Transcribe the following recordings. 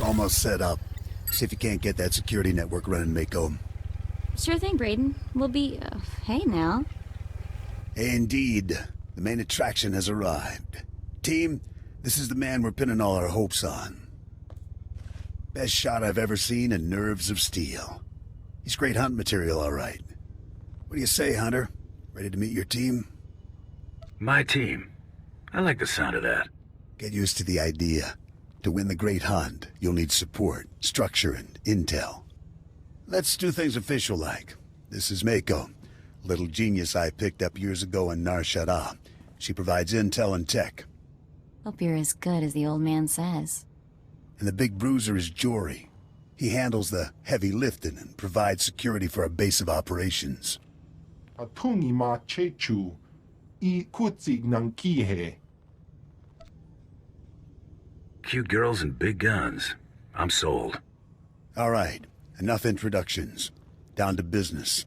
Almost set up. See if you can't get that security network running, Mako. Sure thing, Braden. We'll be... hey now. Indeed. The main attraction has arrived. Team, this is the man we're pinning all our hopes on. Best shot I've ever seen and nerves of steel. He's great hunt material, all right. What do you say, Hunter? Ready to meet your team? My team. I like the sound of that. Get used to the idea. To win the Great Hunt, you'll need support, structure, and intel. Let's do things official-like. This is Mako, a little genius I picked up years ago in Nar Shaddaa. She provides intel and tech. Hope you're as good as the old man says. And the big bruiser is Jory. He handles the heavy lifting and provides security for our base of operations. Atungi ma chechu, I kutsig nang kihe. Cute girls and big guns. I'm sold. All right, enough introductions. Down to business.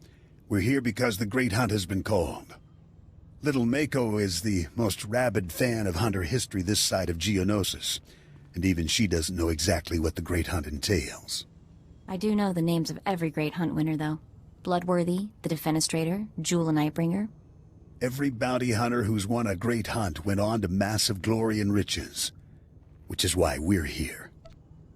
We're here because the Great Hunt has been called. Little Mako is the most rabid fan of hunter history this side of Geonosis, and even she doesn't know exactly what the Great Hunt entails. I do know the names of every Great Hunt winner, though. Bloodworthy, the Defenestrator, Jewel and Nightbringer. Every bounty hunter who's won a Great Hunt went on to massive glory and riches. Which is why we're here.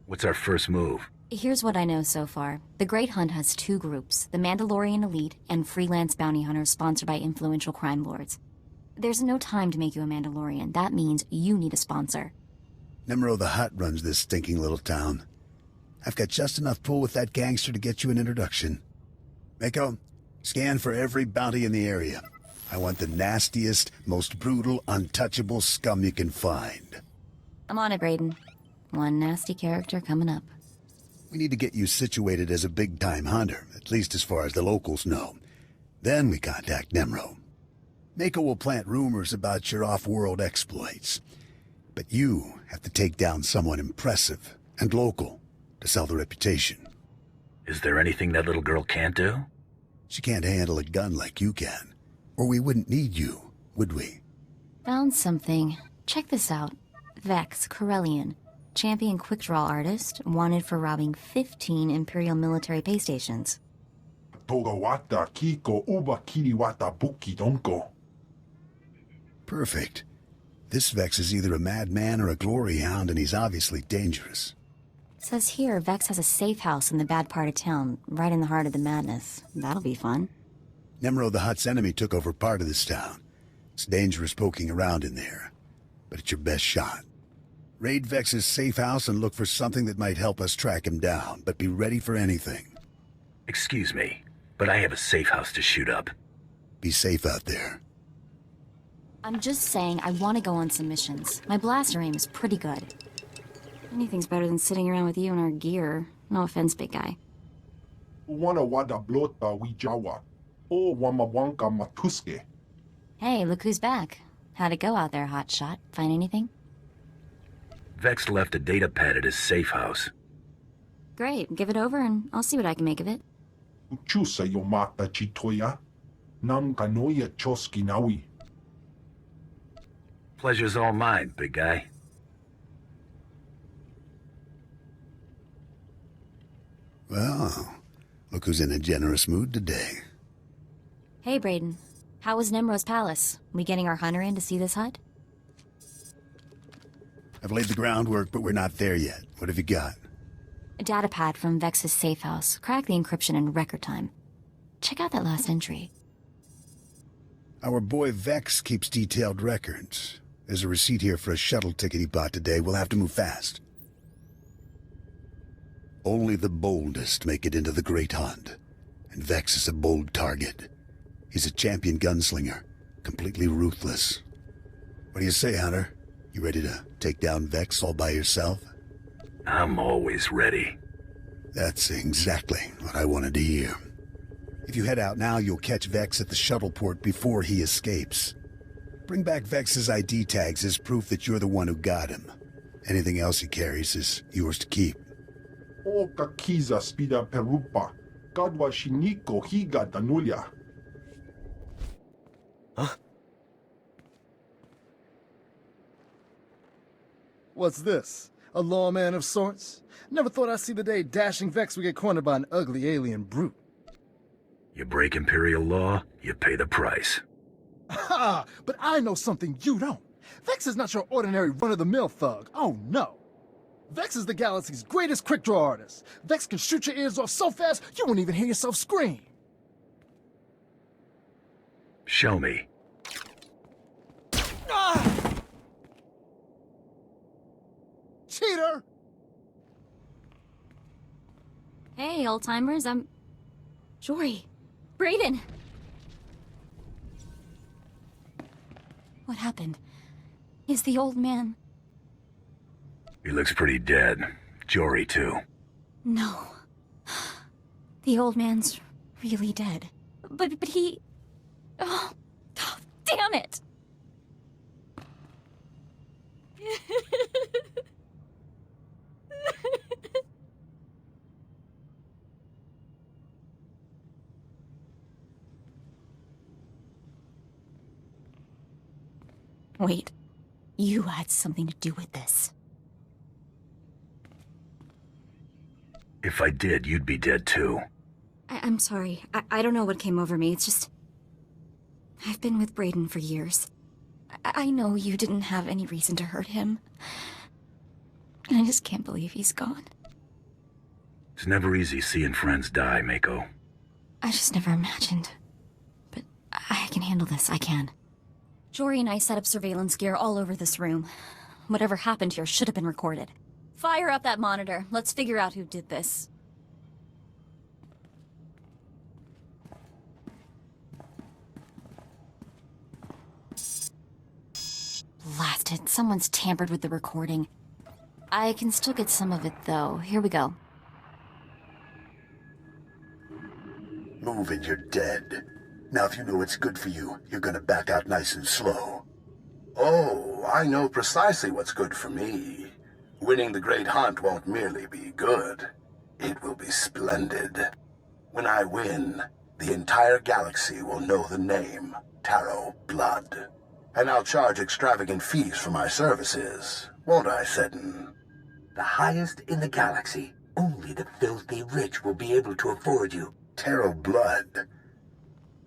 What's our first move? Here's what I know so far. The Great Hunt has two groups, the Mandalorian Elite and freelance bounty hunters sponsored by influential crime lords. There's no time to make you a Mandalorian. That means you need a sponsor. Nemro the Hutt runs this stinking little town. I've got just enough pull with that gangster to get you an introduction. Mako, scan for every bounty in the area. I want the nastiest, most brutal, untouchable scum you can find. I'm on it, Braden. One nasty character coming up. We need to get you situated as a big-time hunter, at least as far as the locals know. Then we contact Nemro. Mako will plant rumors about your off-world exploits. But you have to take down someone impressive and local to sell the reputation. Is there anything that little girl can't do? She can't handle a gun like you can. Or we wouldn't need you, would we? Found something. Check this out. Vex Corellian, champion quick-draw artist, wanted for robbing 15 Imperial military pay stations. Togawata kiko uba kiriwata buki donko. Perfect. This Vex is either a madman or a glory hound, and he's obviously dangerous. Says here Vex has a safe house in the bad part of town, right in the heart of the madness. That'll be fun. Nemro the Hutt's enemy took over part of this town. It's dangerous poking around in there, but it's your best shot. Raid Vex's safe house and look for something that might help us track him down, but be ready for anything. Excuse me, but I have a safe house to shoot up. Be safe out there. I'm just saying I want to go on some missions. My blaster aim is pretty good. Anything's better than sitting around with you in our gear. No offense, big guy. Wana wada blota wijawa. O wamawanka matuske. Hey, look who's back. How'd it go out there, hotshot? Find anything? Vex left a data pad at his safe house. Great, give it over and I'll see what I can make of it. Uchusa yomata chitoya. Nam kanoya choski nawi. Pleasure's all mine, big guy. Well, look who's in a generous mood today. Hey, Braden. How was Nemro's palace? We getting our hunter in to see this hut? I've laid the groundwork, but we're not there yet. What have you got? A data pad from Vex's safe house. Cracked the encryption in record time. Check out that last entry. Our boy Vex keeps detailed records. There's a receipt here for a shuttle ticket he bought today. We'll have to move fast. Only the boldest make it into the Great Hunt, and Vex is a bold target. He's a champion gunslinger, completely ruthless. What do you say, Hunter? You ready to take down Vex all by yourself? I'm always ready. That's exactly what I wanted to hear. If you head out now, you'll catch Vex at the shuttle port before he escapes. Bring back Vex's ID tags as proof that you're the one who got him. Anything else he carries is yours to keep. O kakiza spida perupa. Gadwa shiniko higa danulia. Huh? What's this? A lawman of sorts? Never thought I'd see the day dashing Vex would get cornered by an ugly alien brute. You break Imperial law, you pay the price. Ha! But I know something you don't. Vex is not your ordinary run-of-the-mill thug. Oh, no. Vex is the galaxy's greatest quick-draw artist. Vex can shoot your ears off so fast, you won't even hear yourself scream. Show me. Ah! Cheater! Hey, old-timers, I'm... Jory. Braden! What happened? Is the old man... He looks pretty dead. Jory, too. No. The old man's really dead. But he... Oh, damn it! Wait, you had something to do with this. If I did, you'd be dead, too. I'm sorry. I don't know what came over me. It's just... I've been with Braden for years. I know you didn't have any reason to hurt him. And I just can't believe he's gone. It's never easy seeing friends die, Mako. I just never imagined. But I can handle this. I can. Jory and I set up surveillance gear all over this room. Whatever happened here should have been recorded. Fire up that monitor. Let's figure out who did this. Blasted. Someone's tampered with the recording. I can still get some of it, though. Here we go. Move and you're dead. Now if you know it's good for you, you're gonna back out nice and slow. Oh, I know precisely what's good for me. Winning the Great Hunt won't merely be good. It will be splendid. When I win, the entire galaxy will know the name Taro Blood. And I'll charge extravagant fees for my services, won't I, Seddon? The highest in the galaxy. Only the filthy rich will be able to afford you. Taro Blood.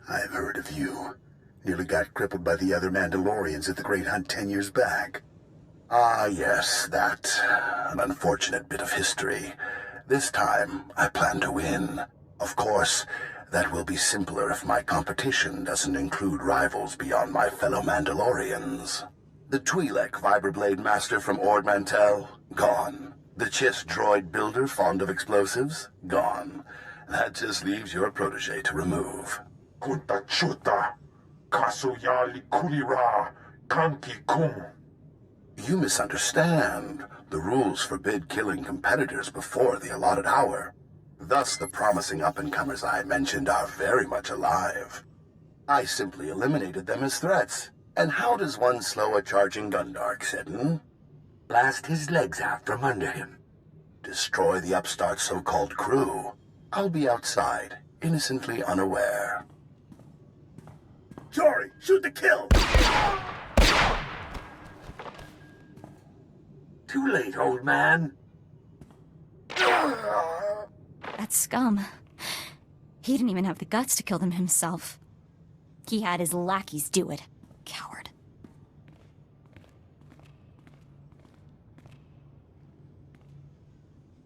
I've heard of you. Nearly got crippled by the other Mandalorians at the Great Hunt 10 years back. Ah, yes, that. An unfortunate bit of history. This time, I plan to win. Of course, that will be simpler if my competition doesn't include rivals beyond my fellow Mandalorians. The Twi'lek Vibroblade Master from Ord Mantell? Gone. The Chiss droid builder fond of explosives? Gone. That just leaves your protege to remove. Kunta chuta. Kasuyali kulira. Kanki kum. You misunderstand. The rules forbid killing competitors before the allotted hour. Thus, the promising up-and-comers I mentioned are very much alive. I simply eliminated them as threats. And how does one slow a charging Gundark, Seddon? Blast his legs out from under him. Destroy the upstart's so-called crew. I'll be outside, innocently unaware. Jory, shoot to kill! Too late, old man. That scum. He didn't even have the guts to kill them himself. He had his lackeys do it. Coward.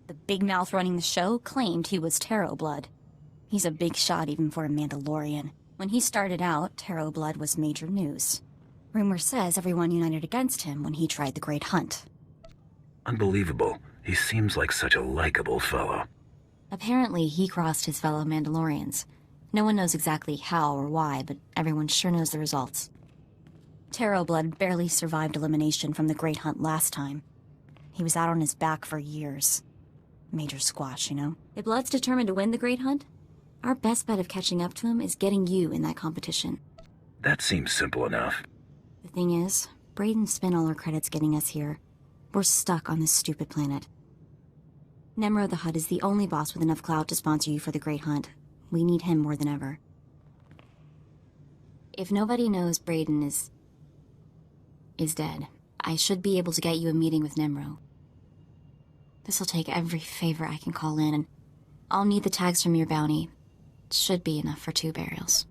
The big mouth running the show claimed he was Taro Blood. He's a big shot even for a Mandalorian. When he started out, Taro Blood was major news. Rumor says everyone united against him when he tried the Great Hunt. Unbelievable. He seems like such a likable fellow. Apparently, he crossed his fellow Mandalorians. No one knows exactly how or why, but everyone sure knows the results. Taro Blood barely survived elimination from the Great Hunt last time. He was out on his back for years. Major squash, you know? If Blood's determined to win the Great Hunt, our best bet of catching up to him is getting you in that competition. That seems simple enough. The thing is, Braden spent all our credits getting us here. We're stuck on this stupid planet. Nemro the Hutt is the only boss with enough clout to sponsor you for the Great Hunt. We need him more than ever. If nobody knows Braden is dead, I should be able to get you a meeting with Nemro. This'll take every favor I can call in, and I'll need the tags from your bounty. Should be enough for 2 burials.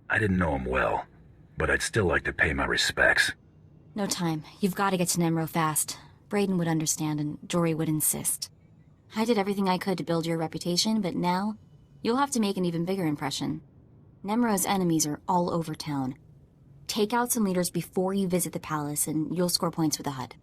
I didn't know him well, but I'd still like to pay my respects. No time. You've got to get to Nemro fast. Braden would understand, and Jory would insist. I did everything I could to build your reputation, but now you'll have to make an even bigger impression. Nemro's enemies are all over town. Take out some leaders before you visit the palace, and you'll score points with the Hutt.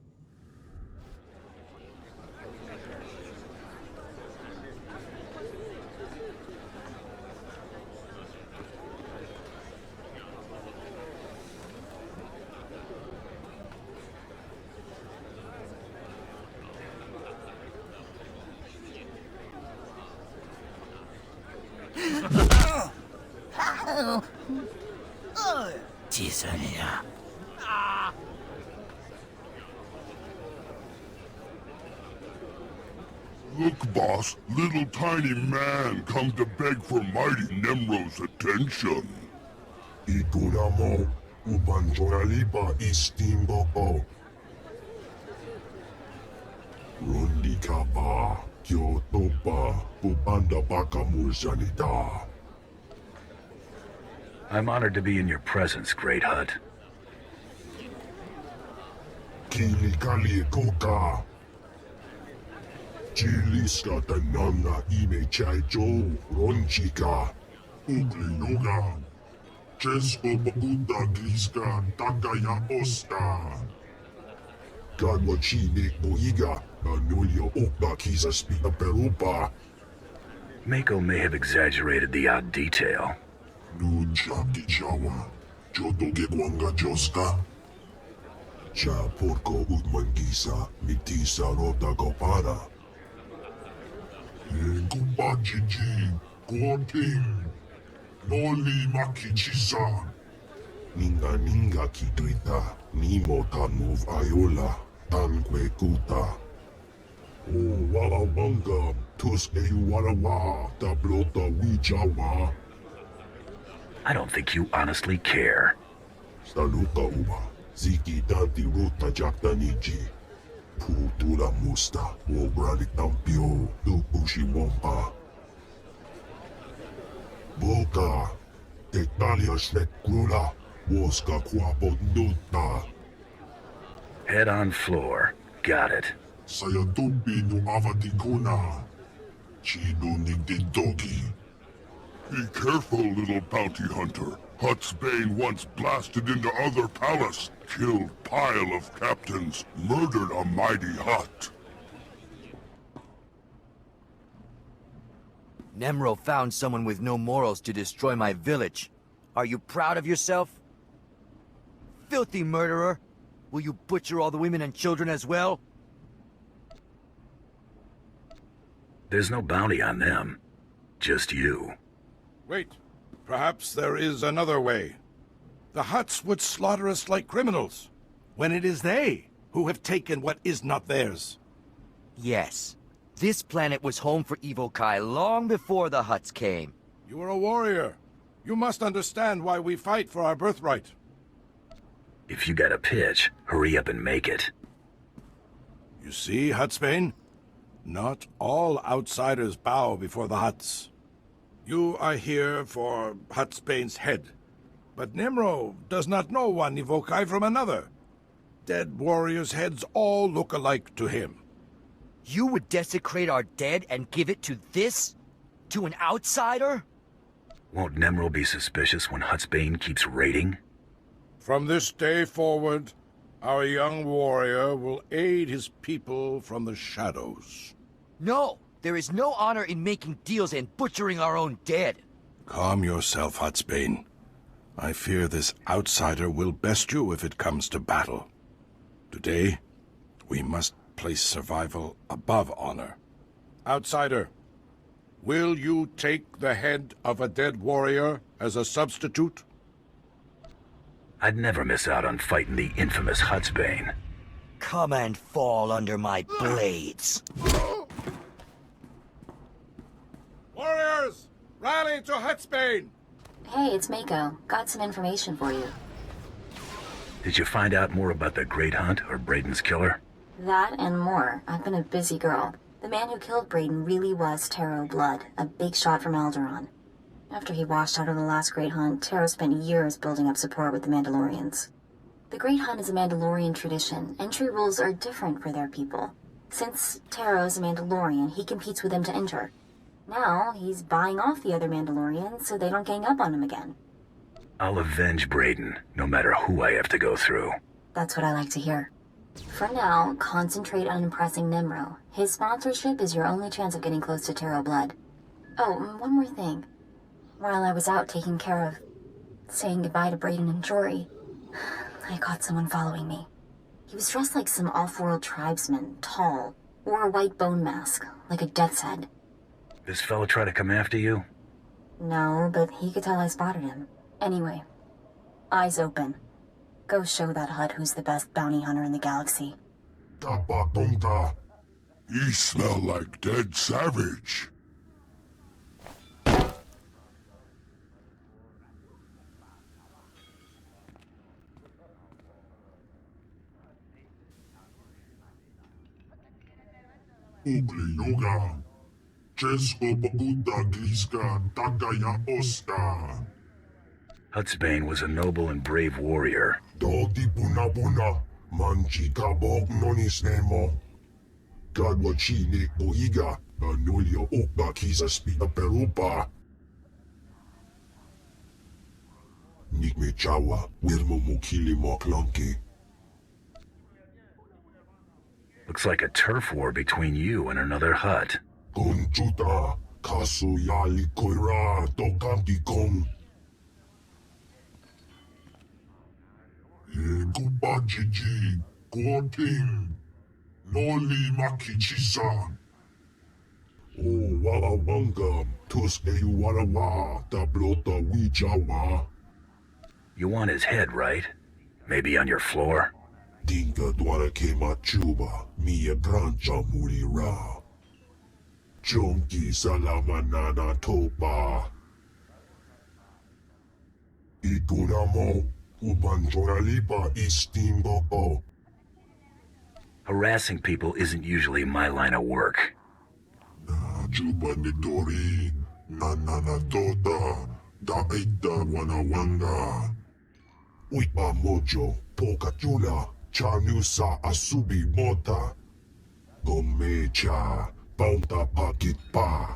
Look, boss, little tiny man come to beg for mighty Nemro's attention. Ikuramo, upanjoralipa istimboko. Rundikapa, kyotopa, upanda baka mursanita. I'm honored to be in your presence, Great Hutt. Kilikali koka. Chiliska tananga ime chaicho, ronchika, uglinoga. Chesko baguta gliska, tagaya osta. Gadwa chinik boiga, anulio okda kisa spita perupa. Mako may have exaggerated the odd detail. Nun shaki chawa, jodoge gwanga joska. Cha porko utmangisa, mitisa rota gopara. Kumbajiji, Guanting, Noli Makichisa. Ninga kituita, Nimo tanmove Iola, Tanque kuta. O Walawanga, Tuske Warawa, Tablota Wijawa. I don't think you honestly care. Saluta uba, Ziki Danti Ruta Jaktaniji. Putura musta, wobrali tampio, dupushi wampa. Boka, Tectalia Snekrula, Woska Quapo Nuta. Head on floor. Got it. Sayatumbi no avatikuna. Chino nigdidogi. Be careful, little bounty hunter. Hutt's Bane once blasted into other palace, killed pile of captains, murdered a mighty Hutt. Nemro found someone with no morals to destroy my village. Are you proud of yourself? Filthy murderer! Will you butcher all the women and children as well? There's no bounty on them. Just you. Wait. Perhaps there is another way. The Hutts would slaughter us like criminals, when it is they who have taken what is not theirs. Yes. This planet was home for Evokai long before the Hutts came. You are a warrior. You must understand why we fight for our birthright. If you got a pitch, hurry up and make it. You see, Huttsbane? Not all outsiders bow before the Hutts. You are here for Huttsbane's head. But Nemro does not know one Evokai from another. Dead warriors' heads all look alike to him. You would desecrate our dead and give it to this? To an outsider? Won't Nemro be suspicious when Huttsbane keeps raiding? From this day forward, Our young warrior will aid his people from the shadows. No! There is no honor in making deals and butchering our own dead. Calm yourself, Hutsbane. I fear this outsider will best you if it comes to battle. Today, we must place survival above honor. Outsider, will you take the head of a dead warrior as a substitute? I'd never miss out on fighting the infamous Hutsbane. Come and fall under my blades. Warriors, rally to Hutsbane! Hey, it's Mako. Got some information for you. Did you find out more about the Great Hunt or Braden's killer? That and more. I've been a busy girl. The man who killed Braden really was Taro Blood, a big shot from Alderaan. After he washed out of the last Great Hunt, Taro spent years building up support with the Mandalorians. The Great Hunt is a Mandalorian tradition. Entry rules are different for their people. Since Taro is a Mandalorian, he competes with them to enter. Now, he's buying off the other Mandalorians so they don't gang up on him again. I'll avenge Braden, no matter who I have to go through. That's what I like to hear. For now, concentrate on impressing Nimro. His sponsorship is your only chance of getting close to Taro Blood. Oh, one more thing. While I was out taking care of saying goodbye to Braden and Jory, I caught someone following me. He was dressed like some off-world tribesman, tall, wore a white bone mask, like a death's head. This fella try to come after you? No, but he could tell I spotted him. Anyway, eyes open. Go show that Hutt who's the best bounty hunter in the galaxy. Tapatonga. He smell like dead savage. Ugly yoga. Chesko babuda gliska tagaya oska. Hutsbane was a noble and brave warrior. Dodi puna puna. Manchi kabok nonis nemo. Gadwa chine boiga. Anulio okba kisa spida perupa. Nikme chawa. Wirmo mukili moklonki. Looks like a turf war between you and another Hutt. Conchuta, kaso yali koira, tokanti kong. Kubajiji, Gorting, Noli Makichisa. Oh, wala wanga, tuske you warawa, tablota wijawa. You want his head, right? Maybe on your floor? Dinga dwara kema chuba, mia grancha murira. Chonki salamanana topa. Ikunamo, ubanjoralipa istimbo. Harassing people isn't usually my line of work. Na juba nitori, nanana tota, daida wanawanga. Uipa mojo, pokatula, chanusa asubi mota. Gomecha, paunta pakit pa.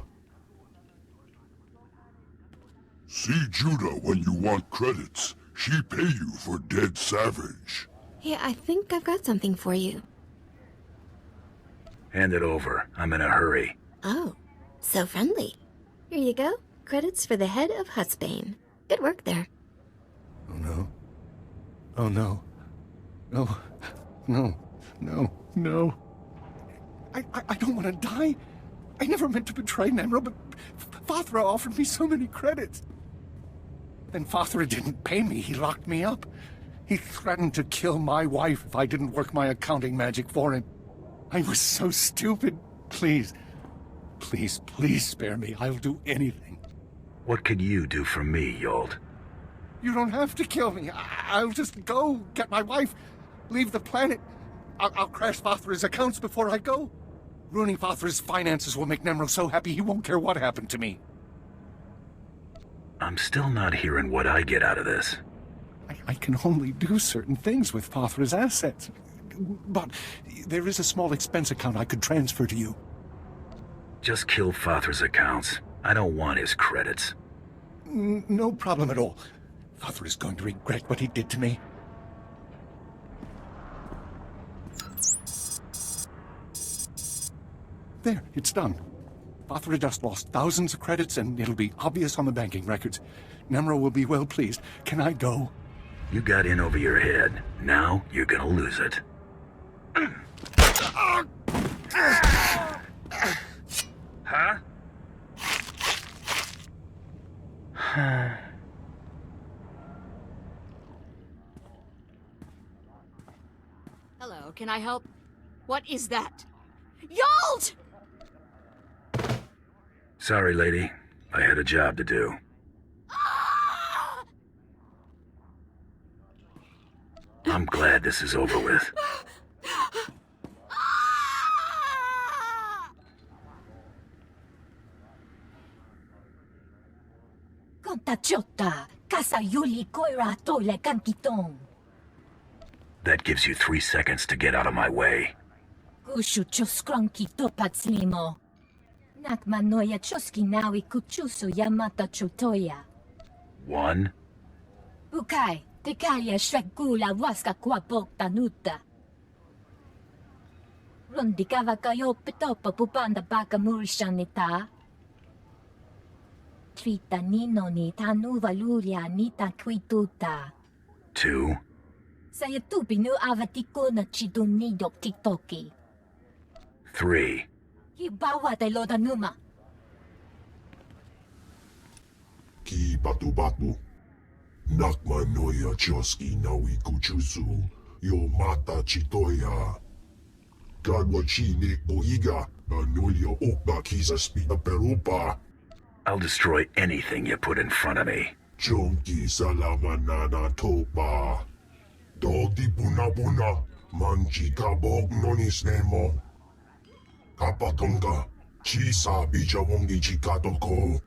See Judah when you want credits. She pay you for dead savage. Hey, I think I've got something for you. Hand it over. I'm in a hurry. Oh, so friendly. Here you go. Credits for the head of Hutsbane. Good work there. Oh no. Oh no. No. No. No. No. I don't want to die. I never meant to betray Nemro, but Fathra offered me so many credits. Then Fathra didn't pay me. He locked me up. He threatened to kill my wife if I didn't work my accounting magic for him. I was so stupid. Please, please, please spare me. I'll do anything. What could you do for me, Yolt? You don't have to kill me. I'll just go get my wife, leave the planet. I'll crash Fathra's accounts before I go. Ruining Fathra's finances will make Nemro so happy he won't care what happened to me. I'm still not hearing what I get out of this. I can only do certain things with Fathra's assets. But there is a small expense account I could transfer to you. Just kill Fathra's accounts. I don't want his credits. No problem at all. Fathra is going to regret what he did to me. There, it's done. Bathra just lost thousands of credits, and it'll be obvious on the banking records. Nemro will be well pleased. Can I go? You got in over your head. Now you're gonna lose it. Huh? Hello, can I help? What is that? Yolt! Sorry, lady. I had a job to do. I'm glad this is over with. That gives you 3 seconds to get out of my way. One. Bukai, tekalia shrekula waska kwapok tanuta. Rondikava kayo pitopa pupanda baka murishanita. Trita nino ni tanu valuria nita kwituta. 2. Saya tupi nu avatiko na chidunidok tiktoki. 3. Hibawa te loda numa. Ki batu-batu. Nakma noya choski nawi kuchusu. Yo mata chitoya. Kadwa chine oiga. Anulia okba kisa spita perupa. I'll destroy anything you put in front of me. Chonki salamanana topa. Dodi puna-puna. Manchi kabog nonis nemo. Kapatonga. Chisa bijawongi chikatoko.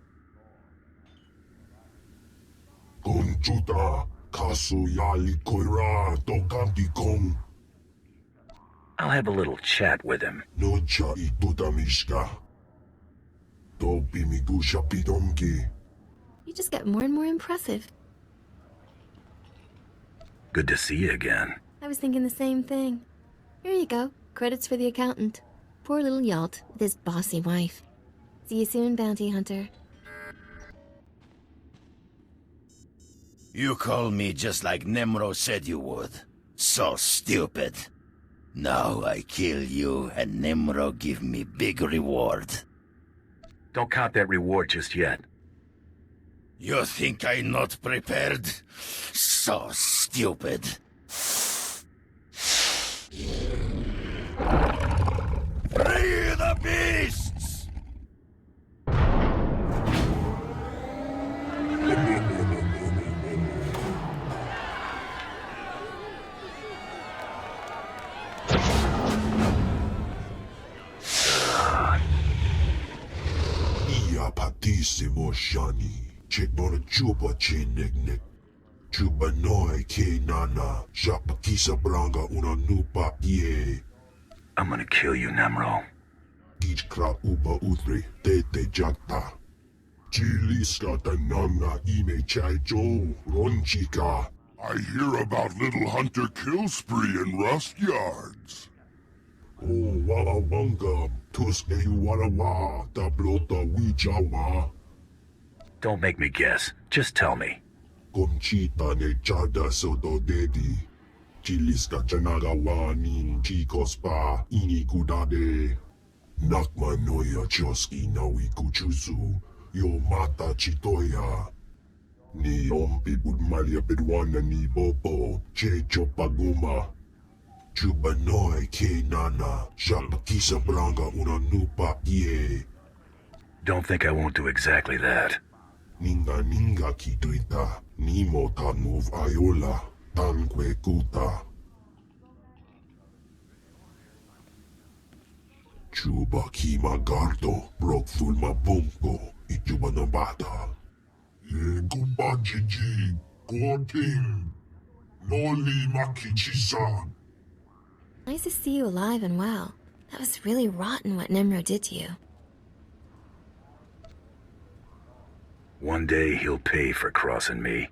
Conchuta, kasu yali koira, tokanti kong. I'll have a little chat with him. Nocha itutamishka. Topi migusha pidomki. You just get more and more impressive. Good to see you again. I was thinking the same thing. Here you go. Credits for the accountant. Poor little Yalt with his bossy wife. See you soon, bounty hunter. You called me just like Nemro said you would. So stupid. Now I kill you and Nemro give me big reward. Don't count that reward just yet. You think I'm not prepared? So stupid. Free the beasts! Ia patissimo shani. Chekbona chupa cheneknek. Chupa noi ke nana. Shapa kisa branga una nupa ye. I'm gonna kill you, Nemro. Gichkra uba utre tete jakta. Chiliska tananga ime chaicho ronchika. I hear about Little Hunter kill spree in rust yards. Oh, wala wanga, tuske you wala wa, tablota wichawa. Don't make me guess. Just tell me. Conchita ne chada soto dedi. Chiliska chanaga wa nin chicos pa ini kudade. Nakma noya choski nawi kuchusu. Yo mata chitoya. Ni ompi budmalia bedwana ni bobo. Checho paguma. Chubanoi ke nana. Shalpakisa branga una nupa ye. Don't think I won't do exactly that. Ninga kituita. Nimo tanuv ayola. Tanque kuta. Chuba kima gardo. Brok fulma bumko. Ichuba na bata. Ye gumba jiji. Gorting. Noli makichisa. Nice to see you alive and well. That was really rotten what Nemro did to you. One day he'll pay for crossing me.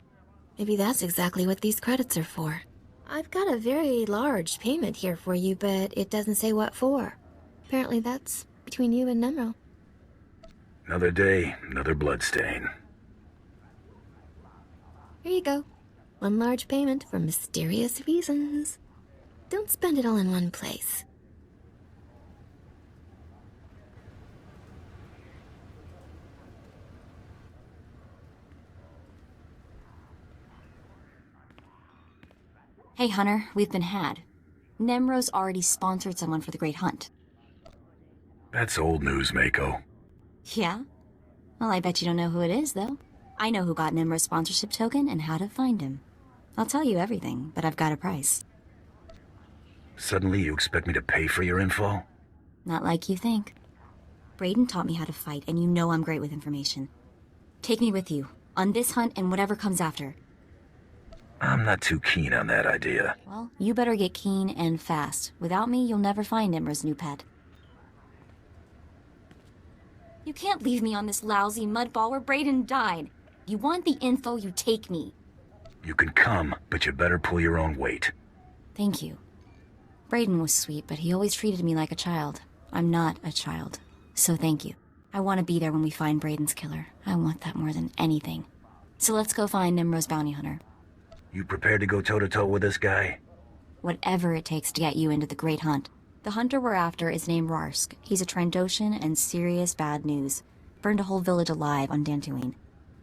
Maybe that's exactly what these credits are for. I've got a very large payment here for you, but it doesn't say what for. Apparently that's between you and Nemro. Another day, another bloodstain. Here you go. One large payment for mysterious reasons. Don't spend it all in one place. Hey, Hunter, we've been had. Nemro's already sponsored someone for the Great Hunt. That's old news, Mako. Yeah? Well, I bet you don't know who it is, though. I know who got Nemro's sponsorship token and how to find him. I'll tell you everything, but I've got a price. Suddenly you expect me to pay for your info? Not like you think. Braden taught me how to fight, and you know I'm great with information. Take me with you, on this hunt and whatever comes after. I'm not too keen on that idea. Well, you better get keen and fast. Without me, you'll never find Nemro's new pet. You can't leave me on this lousy mudball where Braden died. You want the info, you take me. You can come, but you better pull your own weight. Thank you. Braden was sweet, but he always treated me like a child. I'm not a child, so thank you. I want to be there when we find Braden's killer. I want that more than anything. So let's go find Nemro's bounty hunter. You prepared to go toe-to-toe with this guy? Whatever it takes to get you into the Great Hunt. The hunter we're after is named Rarsk. He's a Trandoshan and serious bad news. Burned a whole village alive on Dantooine.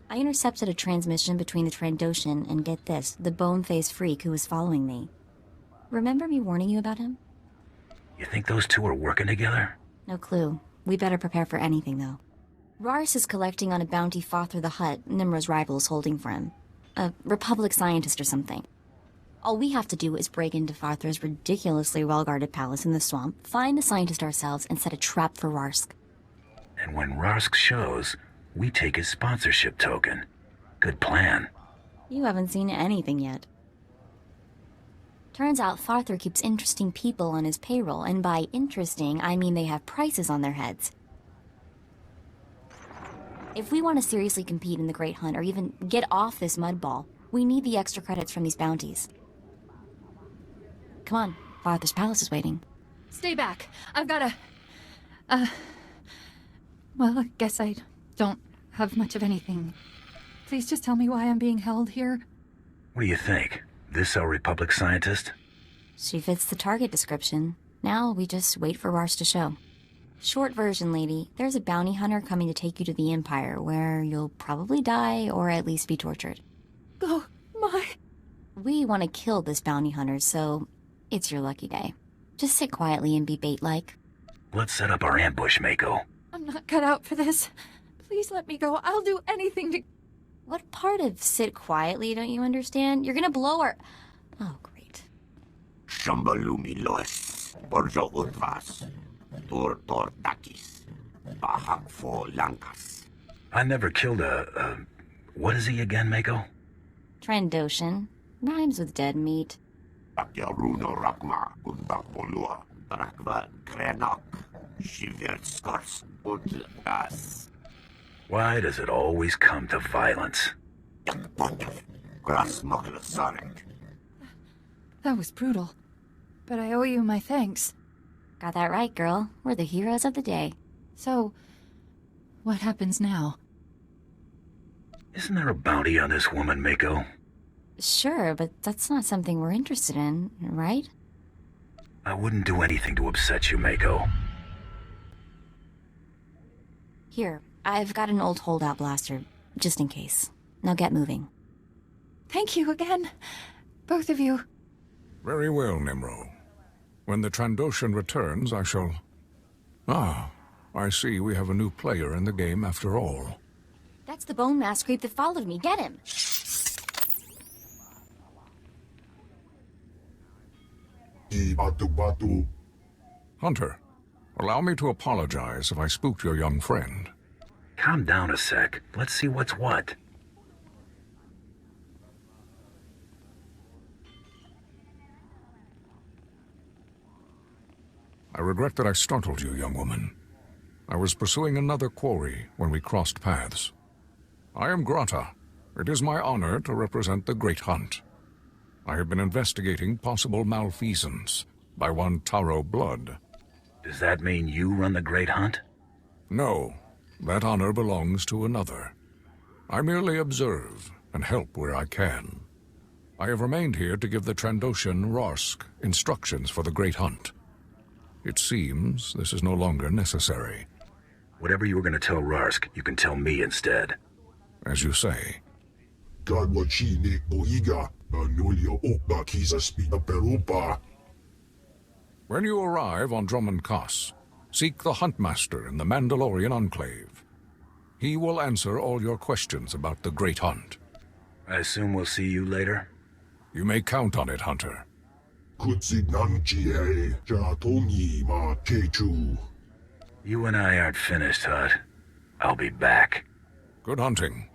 I intercepted a transmission between the Trandoshan and, get this, the bone-faced freak who was following me. Remember me warning you about him? You think those two are working together? No clue. We better prepare for anything, though. Rarsk is collecting on a bounty Father the Hutt, Nimra's rival, is holding for him. A Republic scientist or something. All we have to do is break into Father's ridiculously well-guarded palace in the swamp, find the scientist ourselves, and set a trap for Rarsk. And when Rarsk shows, we take his sponsorship token. Good plan. You haven't seen anything yet. Turns out Farther keeps interesting people on his payroll, and by interesting, I mean they have prices on their heads. If we want to seriously compete in the Great Hunt, or even get off this mudball, we need the extra credits from these bounties. Come on, Farther's palace is waiting. Stay back. I've got a... Well, I guess I don't have much of anything. Please just tell me why I'm being held here. What do you think? This our Republic scientist? She fits the target description. Now we just wait for Rarsk to show. Short version, lady. There's a bounty hunter coming to take you to the Empire, where you'll probably die or at least be tortured. Oh, my... We want to kill this bounty hunter, so it's your lucky day. Just sit quietly and be bait-like. Let's set up our ambush, Mako. I'm not cut out for this. Please let me go. I'll do anything to... What part of sit quietly don't you understand? You're gonna blow our... Oh, great. Shambalumi loes, Borjo Urvas, Tor Dakis, Bahak Fo Lankas. I never killed a... What is he again, Mako? Trandoshan. Rhymes with dead meat. Akyaruno Rakma, Undakbolua, Brakva Krenok, Shiverskars, Udlas. Why does it always come to violence? That was brutal. But I owe you my thanks. Got that right, girl. We're the heroes of the day. So, what happens now? Isn't there a bounty on this woman, Mako? Sure, but that's not something we're interested in, right? I wouldn't do anything to upset you, Mako. Here, I've got an old holdout blaster, just in case. Now get moving. Thank you again, both of you. Very well, Nemro. When the Trandoshan returns, I shall... Ah, I see we have a new player in the game after all. That's the bone mask creep that followed me. Get him! Hunter, allow me to apologize if I spooked your young friend. Calm down a sec. Let's see what's what. I regret that I startled you, young woman. I was pursuing another quarry when we crossed paths. I am Grata. It is my honor to represent the Great Hunt. I have been investigating possible malfeasance by one Taro Blood. Does that mean you run the Great Hunt? No, that honor belongs to another. I merely observe and help where I can. I have remained here to give the Trandoshan Rorsk instructions for the Great Hunt. It seems this is no longer necessary. Whatever you were going to tell Rorsk, you can tell me instead. As you say. When you arrive on Drummond Koss, seek the Huntmaster in the Mandalorian Enclave. He will answer all your questions about the Great Hunt. I assume we'll see you later? You may count on it, Hunter. You and I aren't finished, Hut. I'll be back. Good hunting.